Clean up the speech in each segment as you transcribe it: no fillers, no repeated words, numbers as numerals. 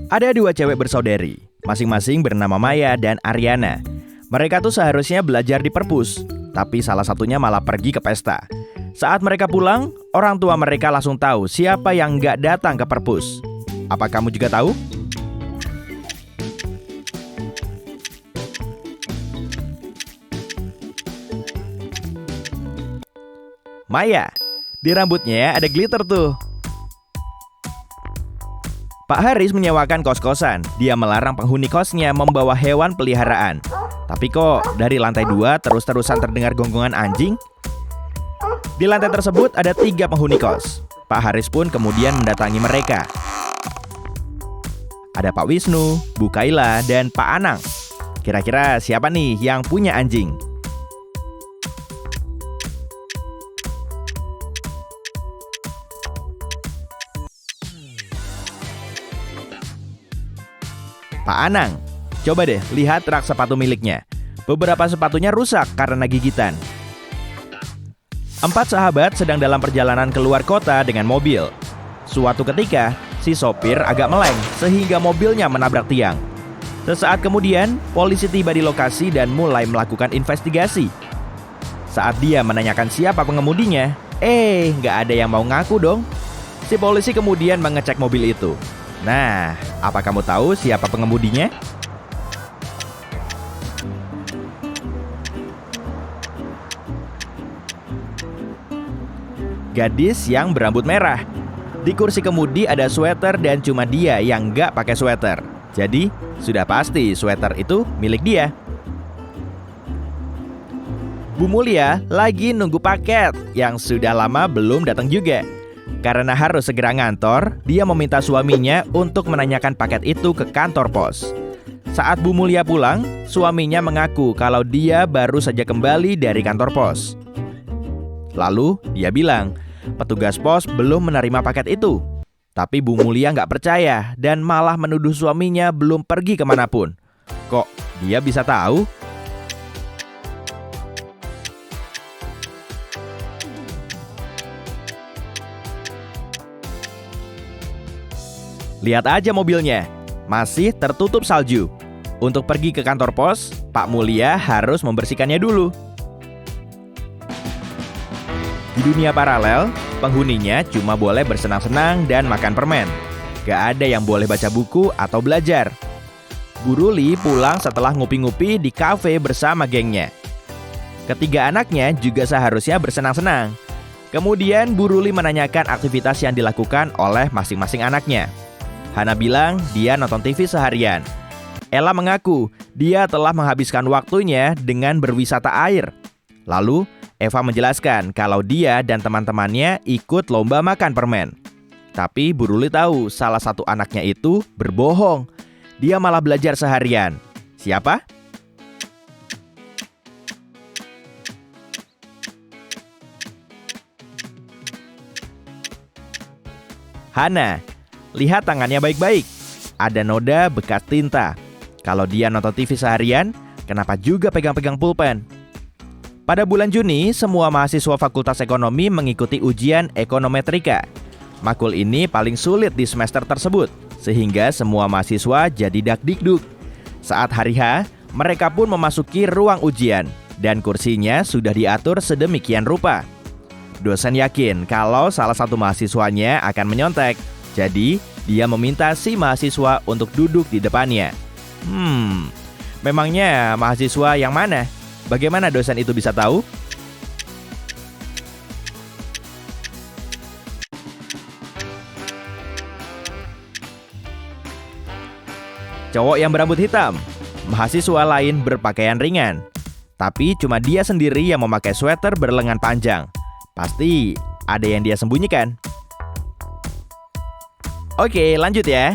Ada dua cewek bersaudari, masing-masing bernama Maya dan Ariana. Mereka tuh seharusnya belajar di perpus, tapi salah satunya malah pergi ke pesta. Saat mereka pulang, orang tua mereka langsung tahu siapa yang nggak datang ke perpus. Apa kamu juga tahu? Maya, di rambutnya ada glitter tuh. Pak Haris menyewakan kos-kosan. Dia melarang penghuni kosnya membawa hewan peliharaan. Tapi kok dari lantai 2 terus-terusan terdengar gonggongan anjing? Di lantai tersebut ada 3 penghuni kos. Pak Haris pun kemudian mendatangi mereka. Ada Pak Wisnu, Bu Kaila, dan Pak Anang. Kira-kira siapa nih yang punya anjing? Pak Anang, coba deh lihat rak sepatu miliknya. Beberapa sepatunya rusak karena gigitan. 4 sahabat sedang dalam perjalanan keluar kota dengan mobil. Suatu ketika, si sopir agak meleng sehingga mobilnya menabrak tiang. Sesaat kemudian, polisi tiba di lokasi dan mulai melakukan investigasi. Saat dia menanyakan siapa pengemudinya, nggak ada yang mau ngaku dong. Si polisi kemudian mengecek mobil itu. Nah, apa kamu tahu siapa pengemudinya? Gadis yang berambut merah. Di kursi kemudi ada sweater dan cuma dia yang nggak pakai sweater. Jadi, sudah pasti sweater itu milik dia. Bu Mulia lagi nunggu paket yang sudah lama belum datang juga. Karena harus segera ngantor, dia meminta suaminya untuk menanyakan paket itu ke kantor pos. Saat Bu Mulia pulang, suaminya mengaku kalau dia baru saja kembali dari kantor pos. Lalu dia bilang, petugas pos belum menerima paket itu. Tapi Bu Mulia nggak percaya dan malah menuduh suaminya belum pergi kemanapun. Kok dia bisa tahu? Lihat aja mobilnya, masih tertutup salju. Untuk pergi ke kantor pos, Pak Mulia harus membersihkannya dulu. Di dunia paralel, penghuninya cuma boleh bersenang-senang dan makan permen. Gak ada yang boleh baca buku atau belajar. Bu Ruli pulang setelah ngupi-ngupi di kafe bersama gengnya. Ketiga anaknya juga seharusnya bersenang-senang. Kemudian Bu Ruli menanyakan aktivitas yang dilakukan oleh masing-masing anaknya. Hana bilang dia nonton TV seharian. Ella mengaku dia telah menghabiskan waktunya dengan berwisata air. Lalu Eva menjelaskan kalau dia dan teman-temannya ikut lomba makan permen. Tapi Bu Ruli tahu salah satu anaknya itu berbohong. Dia malah belajar seharian. Siapa? Hana. Lihat tangannya baik-baik. Ada noda bekas tinta. Kalau dia nonton TV seharian, kenapa juga pegang-pegang pulpen? Pada bulan Juni, semua mahasiswa Fakultas Ekonomi mengikuti ujian ekonometrika. Makul ini paling sulit di semester tersebut, sehingga semua mahasiswa jadi dakdikduk. Saat hari H, mereka pun memasuki ruang ujian, dan kursinya sudah diatur sedemikian rupa. Dosen yakin kalau salah satu mahasiswanya akan menyontek. Jadi, dia meminta si mahasiswa untuk duduk di depannya. Memangnya mahasiswa yang mana? Bagaimana dosen itu bisa tahu? Cowok yang berambut hitam. Mahasiswa lain berpakaian ringan. Tapi cuma dia sendiri yang memakai sweater berlengan panjang. Pasti ada yang dia sembunyikan. Oke, lanjut ya.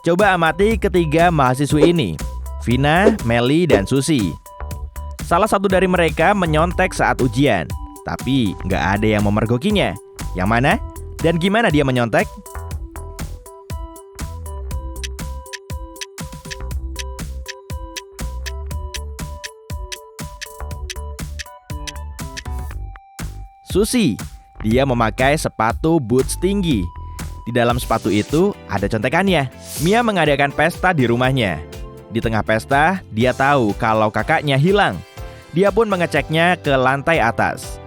Coba amati ketiga mahasiswi ini, Vina, Meli, dan Susi. Salah satu dari mereka menyontek saat ujian, tapi nggak ada yang memergokinya. Yang mana? Dan gimana dia menyontek? Susi, dia memakai sepatu boots tinggi. Di dalam sepatu itu ada contekannya. Mia mengadakan pesta di rumahnya. Di tengah pesta, dia tahu kalau kakaknya hilang. Dia pun mengeceknya ke lantai atas.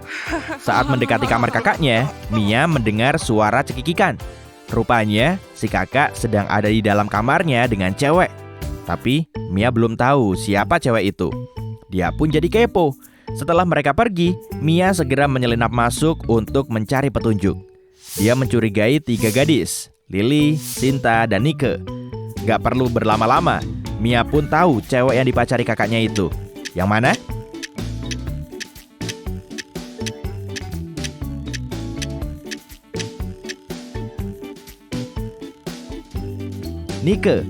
Saat mendekati kamar kakaknya, Mia mendengar suara cekikikan. Rupanya, si kakak sedang ada di dalam kamarnya dengan cewek. Tapi, Mia belum tahu siapa cewek itu. Dia pun jadi kepo. Setelah mereka pergi, Mia segera menyelinap masuk untuk mencari petunjuk. Dia mencurigai 3 gadis, Lily, Sinta, dan Nike. Gak perlu berlama-lama, Mia pun tahu cewek yang dipacari kakaknya itu. Yang mana? Nike.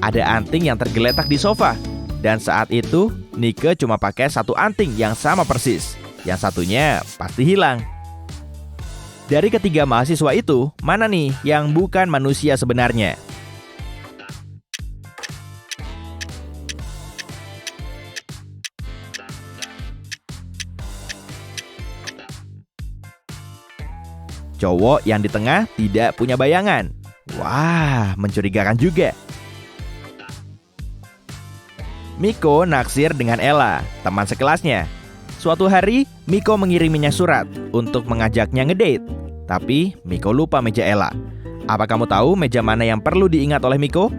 Ada anting yang tergeletak di sofa. Dan saat itu, Nike cuma pakai 1 anting yang sama persis. Yang satunya pasti hilang. Dari ketiga mahasiswa itu, mana nih yang bukan manusia sebenarnya? Cowok yang di tengah tidak punya bayangan. Wah, mencurigakan juga. Miko naksir dengan Ella, teman sekelasnya. Suatu hari, Miko mengiriminya surat untuk mengajaknya ngedate. Tapi, Miko lupa meja Ella. Apa kamu tahu meja mana yang perlu diingat oleh Miko?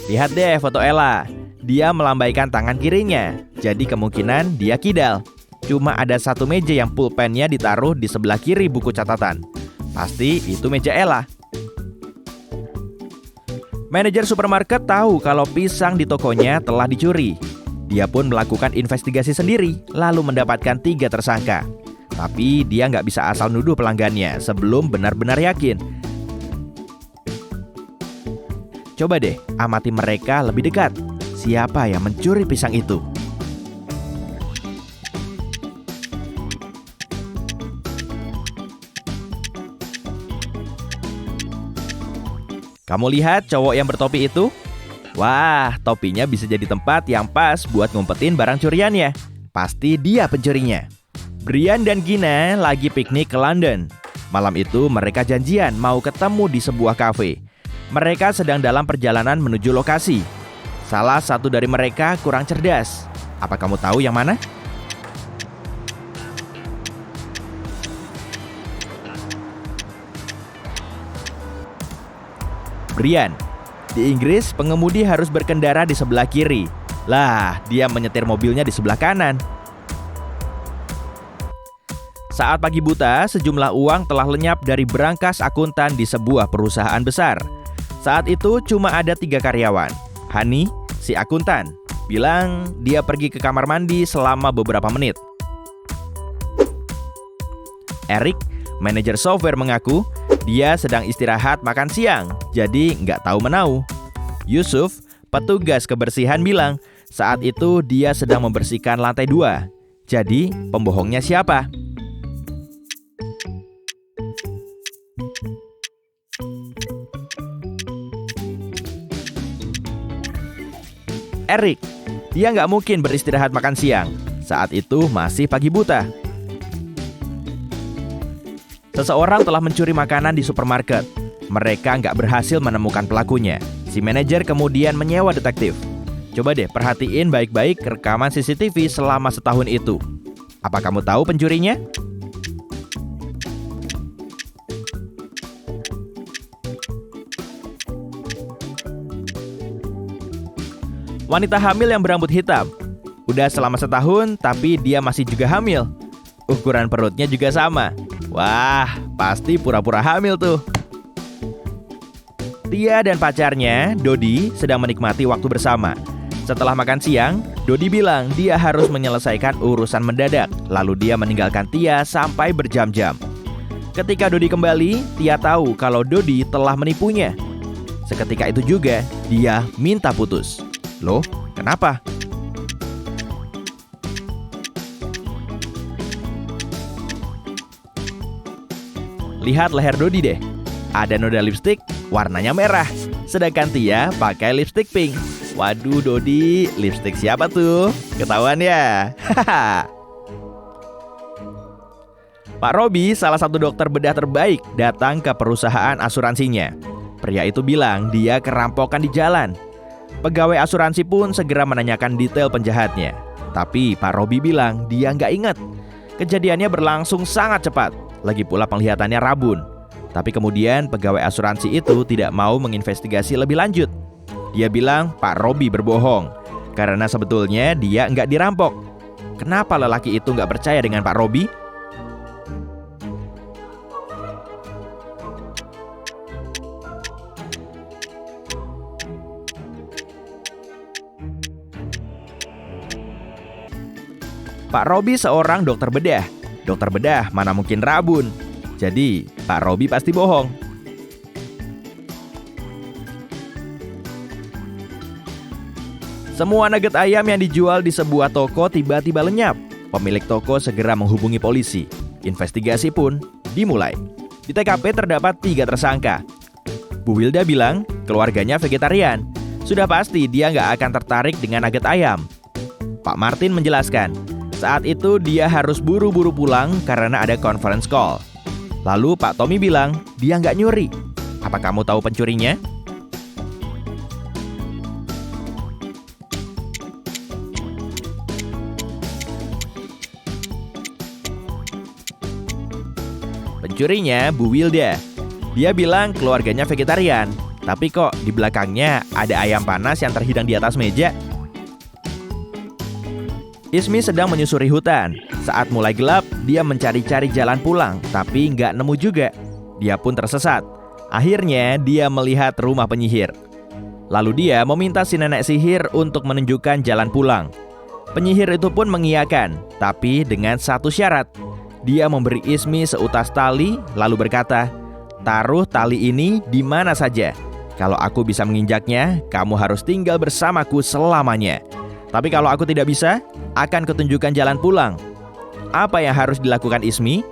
Lihat deh foto Ella. Dia melambaikan tangan kirinya, jadi kemungkinan dia kidal. Cuma ada 1 meja yang pulpennya ditaruh di sebelah kiri buku catatan. Pasti itu meja Ella. Manajer supermarket tahu kalau pisang di tokonya telah dicuri. Dia pun melakukan investigasi sendiri, lalu mendapatkan 3 tersangka. Tapi dia nggak bisa asal nuduh pelanggannya sebelum benar-benar yakin. Coba deh amati mereka lebih dekat. Siapa yang mencuri pisang itu? Kamu lihat cowok yang bertopi itu? Wah, topinya bisa jadi tempat yang pas buat ngumpetin barang curiannya. Pasti dia pencurinya. Brian dan Gina lagi piknik ke London. Malam itu mereka janjian mau ketemu di sebuah kafe. Mereka sedang dalam perjalanan menuju lokasi. Salah satu dari mereka kurang cerdas. Apa kamu tahu yang mana? Brian. Di Inggris, pengemudi harus berkendara di sebelah kiri. Lah, dia menyetir mobilnya di sebelah kanan. Saat pagi buta, sejumlah uang telah lenyap dari berangkas akuntan di sebuah perusahaan besar. Saat itu cuma ada 3 karyawan. Hani, si akuntan, bilang dia pergi ke kamar mandi selama beberapa menit. Eric, manajer software, mengaku dia sedang istirahat makan siang, jadi nggak tahu menau. Yusuf, petugas kebersihan, bilang saat itu dia sedang membersihkan lantai 2. Jadi, pembohongnya siapa? Eric. Dia nggak mungkin beristirahat makan siang. Saat itu masih pagi buta. Seseorang telah mencuri makanan di supermarket. Mereka nggak berhasil menemukan pelakunya. Si manajer kemudian menyewa detektif. Coba deh perhatiin baik-baik rekaman CCTV selama setahun itu. Apa kamu tahu pencurinya? Wanita hamil yang berambut hitam. Udah selama setahun, tapi dia masih juga hamil. Ukuran perutnya juga sama. Wah, pasti pura-pura hamil tuh. Tia dan pacarnya, Dodi, sedang menikmati waktu bersama. Setelah makan siang, Dodi bilang dia harus menyelesaikan urusan mendadak. Lalu dia meninggalkan Tia sampai berjam-jam. Ketika Dodi kembali, Tia tahu kalau Dodi telah menipunya. Seketika itu juga, dia minta putus. Loh, kenapa? Lihat leher Dodi deh. Ada noda lipstik, warnanya merah. Sedangkan Tia pakai lipstik pink. Waduh Dodi, lipstik siapa tuh? Ketahuan ya? Pak Robi, salah satu dokter bedah terbaik, datang ke perusahaan asuransinya. Pria itu bilang dia kerampokan di jalan. Pegawai asuransi pun segera menanyakan detail penjahatnya. Tapi Pak Robi bilang dia nggak ingat. Kejadiannya berlangsung sangat cepat. Lagi pula penglihatannya rabun. Tapi kemudian pegawai asuransi itu tidak mau menginvestigasi lebih lanjut. Dia bilang Pak Robi berbohong karena sebetulnya dia nggak dirampok. Kenapa lelaki itu nggak percaya dengan Pak Robi? Pak Robi seorang dokter bedah. Dokter bedah mana mungkin rabun. Jadi, Pak Robi pasti bohong. Semua nugget ayam yang dijual di sebuah toko tiba-tiba lenyap. Pemilik toko segera menghubungi polisi. Investigasi pun dimulai. Di TKP terdapat 3 tersangka. Bu Wilda bilang keluarganya vegetarian. Sudah pasti dia nggak akan tertarik dengan nugget ayam. Pak Martin menjelaskan, saat itu dia harus buru-buru pulang karena ada conference call. Lalu Pak Tommy bilang, dia nggak nyuri. Apa kamu tahu pencurinya? Pencurinya Bu Wilda. Dia bilang keluarganya vegetarian. Tapi kok di belakangnya ada ayam panas yang terhidang di atas meja? Ismi sedang menyusuri hutan. Saat mulai gelap, dia mencari-cari jalan pulang, tapi nggak nemu juga. Dia pun tersesat. Akhirnya, dia melihat rumah penyihir. Lalu dia meminta si nenek sihir untuk menunjukkan jalan pulang. Penyihir itu pun mengiyakan, tapi dengan satu syarat. Dia memberi Ismi seutas tali, lalu berkata, "Taruh tali ini di mana saja. Kalau aku bisa menginjaknya, kamu harus tinggal bersamaku selamanya. Tapi kalau aku tidak bisa, akan kutunjukkan jalan pulang." Apa yang harus dilakukan Ismi?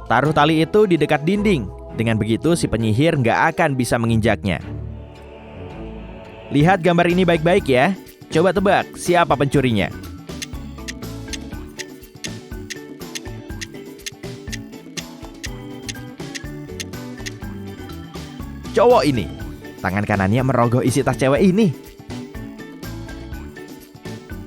Taruh tali itu di dekat dinding. Dengan begitu si penyihir nggak akan bisa menginjaknya. Lihat gambar ini baik-baik ya. Coba tebak siapa pencurinya. Cowok ini. Tangan kanannya merogoh isi tas cewek ini.